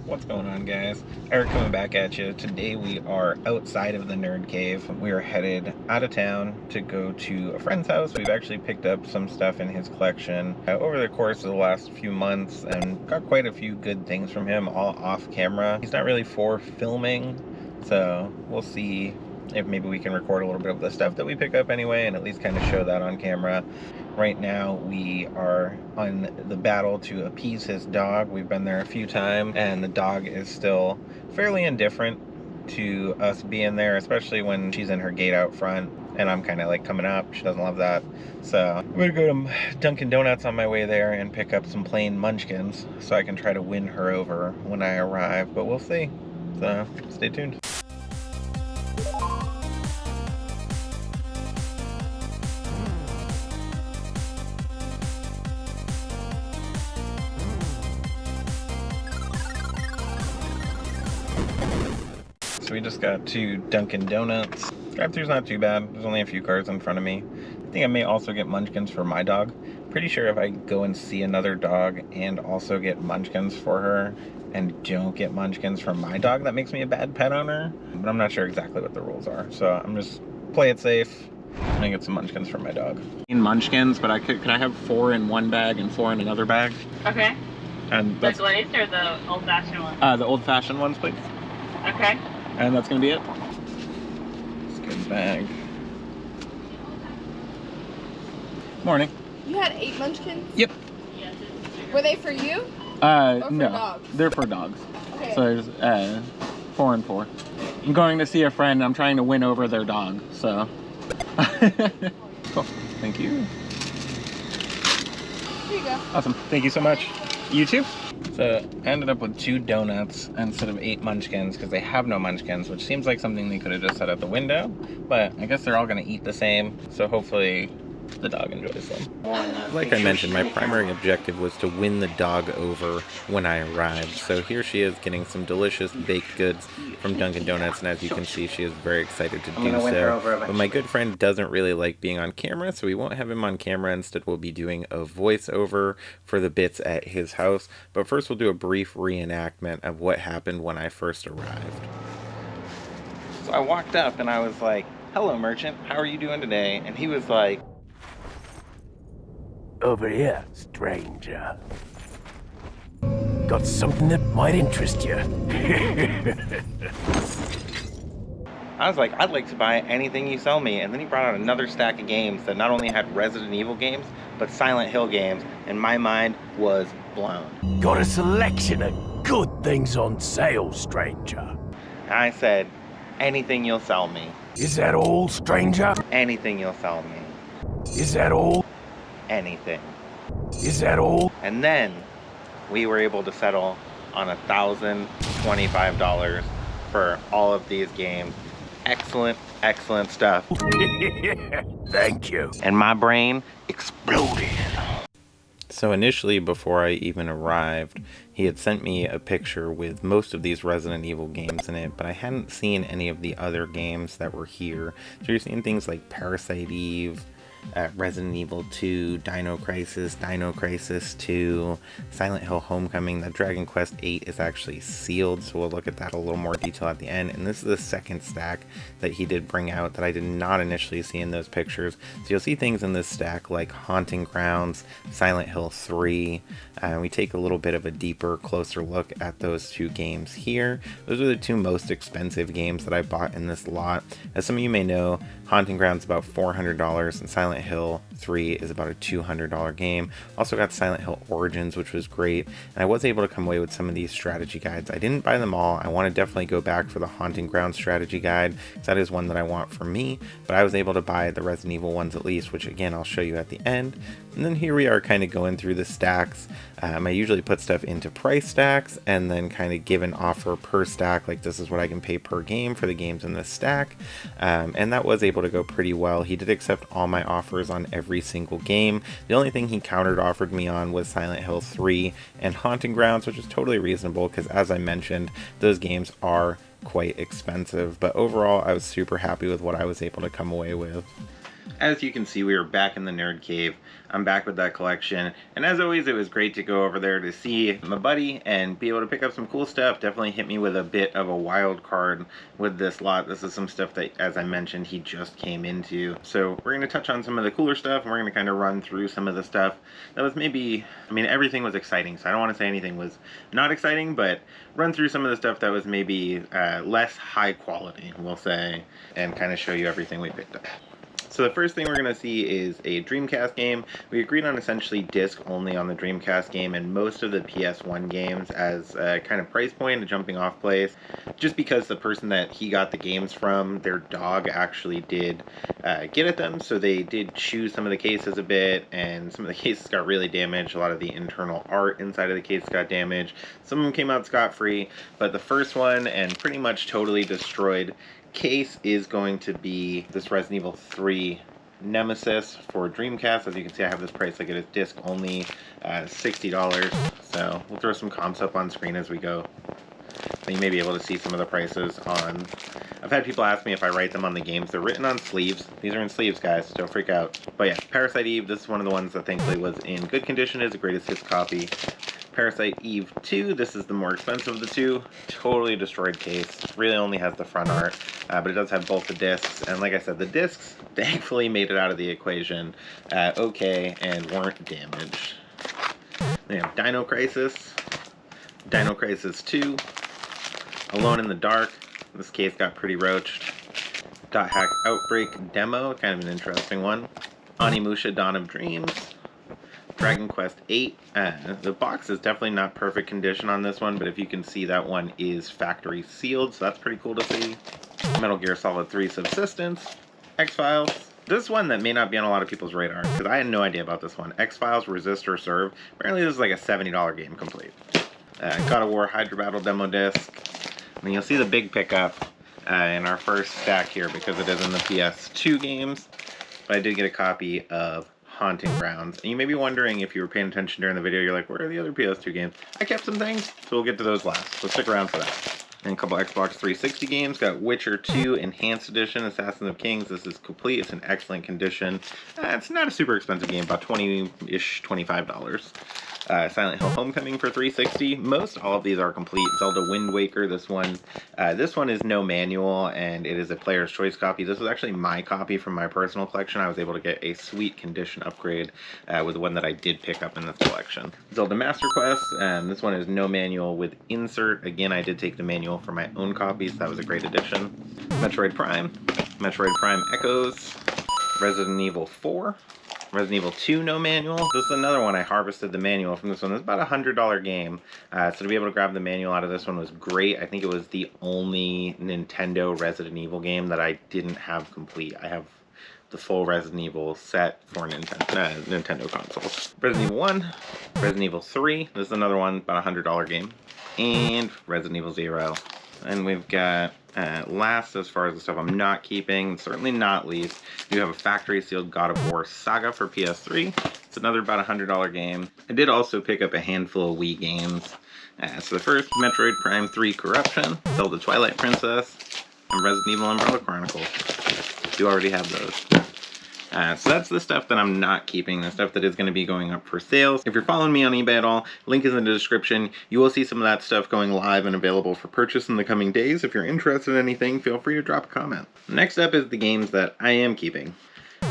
What's going on, guys? Eric coming back at you. Today we are outside of the Nerd Cave. We are headed out of town to go to a friend's house. We've actually picked up some stuff in his collection over the course of the last few months and got quite a few good things from him, all off camera. He's not really for filming, so we'll see if maybe we can record a little bit of the stuff that we pick up anyway and at least kind of show that on camera. Right now we are on the battle to appease his dog. We've been there a few times and the dog is still fairly indifferent to us being there, especially when she's in her gate out front and I'm kind of like coming up. She doesn't love that. So I'm gonna go to Dunkin' Donuts on my way there and pick up some plain munchkins so I can try to win her over when I arrive, but we'll see. So stay tuned. So we just got to Dunkin' Donuts. Drive-thru's not too bad. There's only a few cars in front of me. I think I may also get munchkins for my dog. Pretty sure if I go and see another dog and also get munchkins for her and don't get munchkins from my dog, that makes me a bad pet owner. But I'm not sure exactly what the rules are. So I'm just play it safe and get some munchkins for my dog. Munchkins, but could I have 4 in one bag and 4 in another bag? Okay. And The glazed or the old-fashioned one? The old-fashioned ones, please. Okay. And that's gonna be it. It's a good bag. Morning. You had 8 munchkins? Yep. Were they for you? Or for No. dogs? They're for dogs. Okay. So there's 4 and 4. I'm going to see a friend. I'm trying to win over their dog. So. Cool. Thank you. Here you go. Awesome. Thank you so much. You too. So I ended up with 2 donuts instead of 8 munchkins because they have no munchkins, which seems like something they could have just set at the window. But I guess they're all going to eat the same, so hopefully the dog enjoys them. Like I mentioned, my primary objective was to win the dog over when I arrived. So here she is getting some delicious baked goods from Dunkin' Donuts, and as you can see, she is very excited to do so. But my good friend doesn't really like being on camera, so we won't have him on camera. Instead, we'll be doing a voiceover for the bits at his house. But first, we'll do a brief reenactment of what happened when I first arrived. So I walked up and I was like, "Hello, merchant. How are you doing today?" And he was like, "Over here, stranger. Got something that might interest you." I was like, "I'd like to buy anything you sell me." And then he brought out another stack of games that not only had Resident Evil games, but Silent Hill games, and my mind was blown. Got a selection of good things on sale, stranger. And I said, "Anything you'll sell me. Is that all, stranger? Anything you'll sell me. Is that all? Anything." Is that all? And then we were able to settle on $1,025 for all of these games. Excellent, excellent stuff. Thank you. And my brain exploded. So initially, before I even arrived, he had sent me a picture with most of these Resident Evil games in it, but I hadn't seen any of the other games that were here. So you're seeing things like Parasite Eve, Resident Evil 2, Dino Crisis 2, Silent Hill Homecoming. The Dragon Quest 8 is actually sealed, so we'll look at that a little more detail at the end. And this is the second stack that he did bring out that I did not initially see in those pictures. So you'll see things in this stack like Haunting Grounds, Silent Hill 3. We take a little bit of a deeper, closer look at those 2 games here. Those are the 2 most expensive games that I bought in this lot. As some of you may know, Haunting Grounds is about $400 and Silent Hill 3 is about a $200 game. Also got Silent Hill Origins, which was great, and I was able to come away with some of these strategy guides. I didn't buy them all. I want to definitely go back for the Haunting Grounds strategy guide, because that is one that I want for me, but I was able to buy the Resident Evil ones at least, which again I'll show you at the end. And then here we are kind of going through the stacks. I usually put stuff into price stacks and then kind of give an offer per stack, like this is what I can pay per game for the games in this stack, and that was able to go pretty well. He did accept all my offers on every single game. The only thing he countered offered me on was Silent Hill 3 and Haunting Grounds, which is totally reasonable because, as I mentioned, those games are quite expensive. But overall, I was super happy with what I was able to come away with. As you can see, we are back in the Nerd Cave. I'm back with that collection, and as always, it was great to go over there to see my buddy and be able to pick up some cool stuff. Definitely hit me with a bit of a wild card with this lot. This is some stuff that, as I mentioned, he just came into. So we're going to touch on some of the cooler stuff, and we're going to kind of run through some of the stuff that was maybe, I mean, everything was exciting, so I don't want to say anything was not exciting, but run through some of the stuff that was maybe less high quality, we'll say, and kind of show you everything we picked up. So the first thing we're going to see is a Dreamcast game. We agreed on essentially disc only on the Dreamcast game and most of the PS1 games as a kind of price point, a jumping off place, just because the person that he got the games from, their dog actually did get at them, so they did chew some of the cases a bit, and some of the cases got really damaged. A lot of the internal art inside of the case got damaged. Some of them came out scot-free, but the first one, and pretty much totally destroyed case, is going to be this Resident Evil 3 Nemesis for Dreamcast. As you can see, I have this price like it is disc only, $60. So we'll throw some comps up on screen as we go. You may be able to see some of the prices on. I've had people ask me if I write them on the games. They're written on sleeves. These are in sleeves, guys, so don't freak out. But yeah, Parasite Eve, this is one of the ones that thankfully was in good condition. It is a greatest hits copy. Parasite Eve 2, this is the more expensive of the two. Totally destroyed case. Really only has the front art, but it does have both the discs. And like I said, the discs thankfully made it out of the equation okay and weren't damaged. Then you have Dino Crisis, Dino Crisis 2, Alone in the Dark. This case got pretty roached. Dot Hack Outbreak Demo, kind of an interesting one. Onimusha Dawn of Dreams. Dragon Quest 8. The box is definitely not perfect condition on this one, but if you can see, that one is factory sealed, so that's pretty cool to see. Metal Gear Solid 3 Subsistence. X-Files. This one that may not be on a lot of people's radar, because I had no idea about this one. X-Files Resist or Serve. Apparently this is like a $70 game complete. God of War Hydra Battle Demo Disc. And you'll see the big pickup in our first stack here, because it is in the PS2 games. But I did get a copy of Haunting Grounds. And you may be wondering, if you were paying attention during the video, you're like, where are the other PS2 games? I kept some things, so we'll get to those last. So stick around for that. And a couple Xbox 360 games. Got Witcher 2 Enhanced Edition, Assassin of Kings. This is complete. It's in excellent condition. It's not a super expensive game, about $20-ish, $25. Silent Hill Homecoming for 360. Most all of these are complete. Zelda Wind Waker, this one is no manual, and it is a player's choice copy. This was actually my copy from my personal collection. I was able to get a sweet condition upgrade with the one that I did pick up in this collection. Zelda Master Quest, this one is no manual with insert. Again, I did take the manual for my own copies. That was a great addition. Metroid Prime, Metroid Prime Echoes, Resident Evil 4, Resident Evil 2 no manual. This is another one I harvested the manual from this one. This is about a $100 game. So to be able to grab the manual out of this one was great. I think it was the only Nintendo Resident Evil game that I didn't have complete. I have the full Resident Evil set for Nintendo consoles. Resident Evil 1, Resident Evil 3. This is another one, about a $100 game. And Resident Evil 0. And we've got last, as far as the stuff I'm not keeping, certainly not least, you have a factory sealed God of War Saga for PS3. It's another about $100 game. I did also pick up a handful of Wii games. So the first, Metroid Prime 3 Corruption, Zelda Twilight Princess, and Resident Evil Umbrella Chronicles. You already have those. So that's the stuff that I'm not keeping, the stuff that is going to be going up for sales. If you're following me on eBay at all, link is in the description. You will see some of that stuff going live and available for purchase in the coming days. If you're interested in anything, feel free to drop a comment. Next up is the games that I am keeping.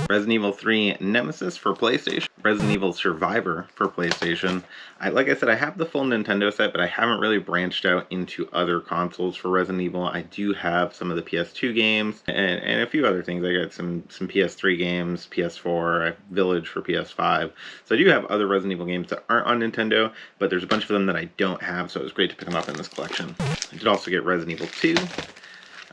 Resident Evil 3 Nemesis for PlayStation, Resident Evil Survivor for PlayStation. Like I said, I have the full Nintendo set, but I haven't really branched out into other consoles for Resident Evil. I do have some of the PS2 games and a few other things. I got some PS3 games, PS4, I have Village for PS5. So I do have other Resident Evil games that aren't on Nintendo, but there's a bunch of them that I don't have, so it was great to pick them up in this collection. I did also get Resident Evil 2.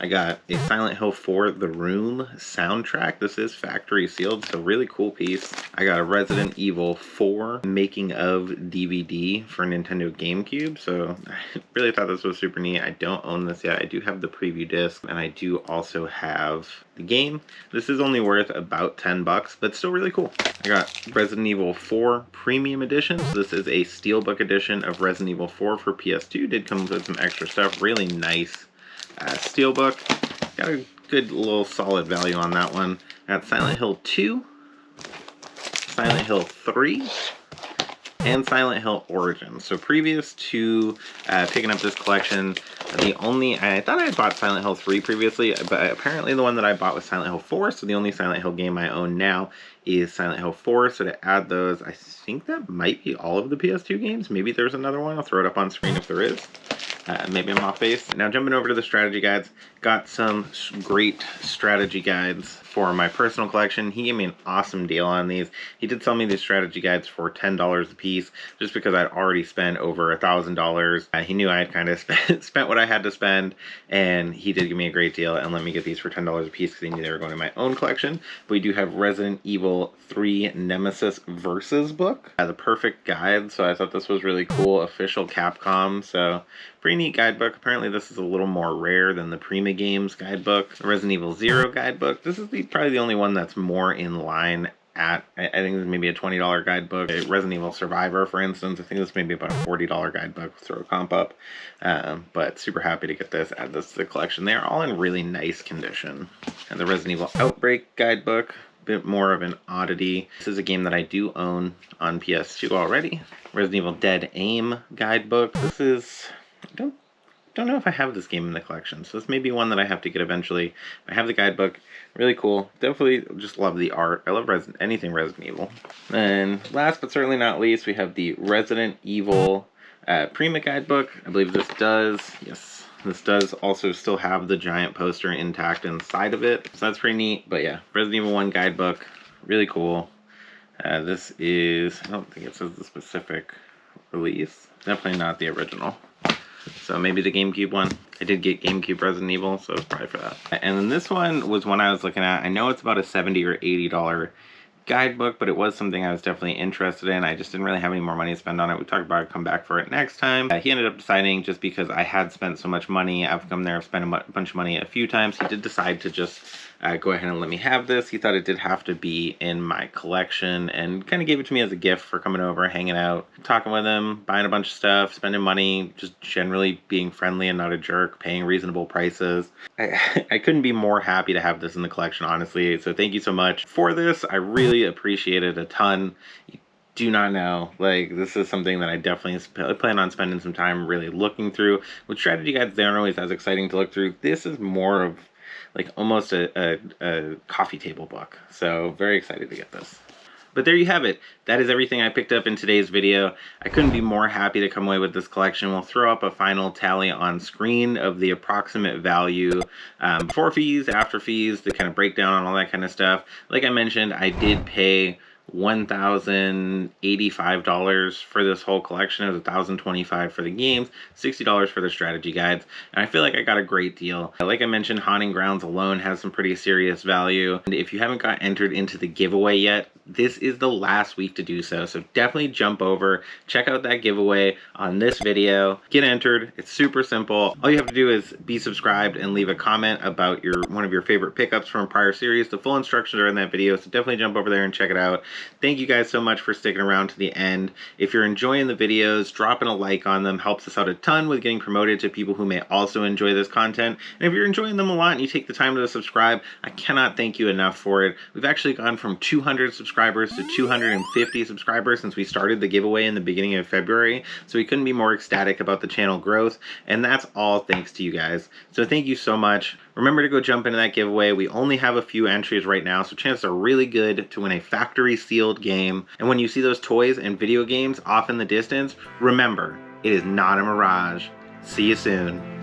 I got a Silent Hill 4 The Room soundtrack. This is factory sealed, so really cool piece. I got a Resident Evil 4 making of DVD for Nintendo GameCube, so I really thought this was super neat. I don't own this yet. I do have the preview disc, and I do also have the game. This is only worth about $10, but still really cool. I got Resident Evil 4 Premium Edition. So this is a Steelbook edition of Resident Evil 4 for PS2. Did come with some extra stuff. Really nice Steelbook. Got a good little solid value on that one. Got Silent Hill 2, Silent Hill 3, and Silent Hill Origins. So previous to picking up this collection, I thought I had bought Silent Hill 3 previously, but apparently the one that I bought was Silent Hill 4, so the only Silent Hill game I own now is Silent Hill 4, so to add those, I think that might be all of the PS2 games. Maybe there's another one. I'll throw it up on screen if there is. Maybe I'm off base. Now jumping over to the strategy guides, got some great strategy guides for my personal collection. He gave me an awesome deal on these. He did sell me these strategy guides for $10 a piece, just because I'd already spent over $1,000. He knew I had kind of spent what I had to spend, and he did give me a great deal and let me get these for $10 a piece because he knew they were going to my own collection. But we do have Resident Evil 3 Nemesis Versus book, the perfect guide, so I thought this was really cool. Official Capcom, so pretty neat guidebook. Apparently this is a little more rare than the Prima Games guidebook. The Resident Evil 0 guidebook, this is probably the only one that's more in line at, I think this is maybe a $20 guidebook. Resident Evil Survivor, for instance, I think this may be about a $40 guidebook. Throw a comp up. But super happy to get this, add this to the collection. They are all in really nice condition. And the Resident Evil Outbreak guidebook, bit more of an oddity. This is a game that I do own on PS2 already. Resident Evil Dead Aim guidebook. This is, I don't know if I have this game in the collection, so this may be one that I have to get eventually. I have the guidebook, really cool. Definitely just love the art. I love anything Resident Evil. And last but certainly not least, we have the Resident Evil Prima guidebook. I believe this does, yes, this does also still have the giant poster intact inside of it, so that's pretty neat. But yeah, Resident Evil 1 guidebook, really cool. This is, I don't think it says the specific release. Definitely not the original. So maybe the GameCube one. I did get GameCube Resident Evil, so it's probably for that. And then this one was one I was looking at. I know it's about a $70 or $80 guidebook, but it was something I was definitely interested in. I just didn't really have any more money to spend on it. We talked about it, come back for it next time. He ended up deciding, just because I had spent so much money, I've come there, I've spent a bunch of money a few times, he did decide to just go ahead and let me have this. He thought it did have to be in my collection and kind of gave it to me as a gift for coming over, hanging out, talking with him, buying a bunch of stuff, spending money, just generally being friendly and not a jerk, paying reasonable prices. I couldn't be more happy to have this in the collection, honestly. So thank you so much for this. I really appreciate it a ton. You do not know, like, this is something that I definitely plan on spending some time really looking through. With strategy guides, they aren't always as exciting to look through. This is more of like almost a coffee table book. So very excited to get this. But there you have it. That is everything I picked up in today's video. I couldn't be more happy to come away with this collection. We'll throw up a final tally on screen of the approximate value before fees, after fees, the kind of breakdown on all that kind of stuff. Like I mentioned, I did pay $1,085 for this whole collection. It was $1,025 for the games, $60 for the strategy guides, and I feel like I got a great deal. Like I mentioned, Haunting Grounds alone has some pretty serious value, and if you haven't got entered into the giveaway yet, this is the last week to do so. So definitely jump over, check out that giveaway on this video, get entered. It's super simple. All you have to do is be subscribed and leave a comment about one of your favorite pickups from a prior series. The full instructions are in that video, so definitely jump over there and check it out. Thank you guys so much for sticking around to the end. If you're enjoying the videos, dropping a like on them helps us out a ton with getting promoted to people who may also enjoy this content. And if you're enjoying them a lot and you take the time to subscribe, I cannot thank you enough for it. We've actually gone from 200 subscribers to 250 subscribers since we started the giveaway in the beginning of February. So we couldn't be more ecstatic about the channel growth, and that's all thanks to you guys. So thank you so much. Remember to go jump into that giveaway. We only have a few entries right now, so chances are really good to win a factory sealed game. And when you see those toys and video games off in the distance, remember, it is not a mirage. See you soon.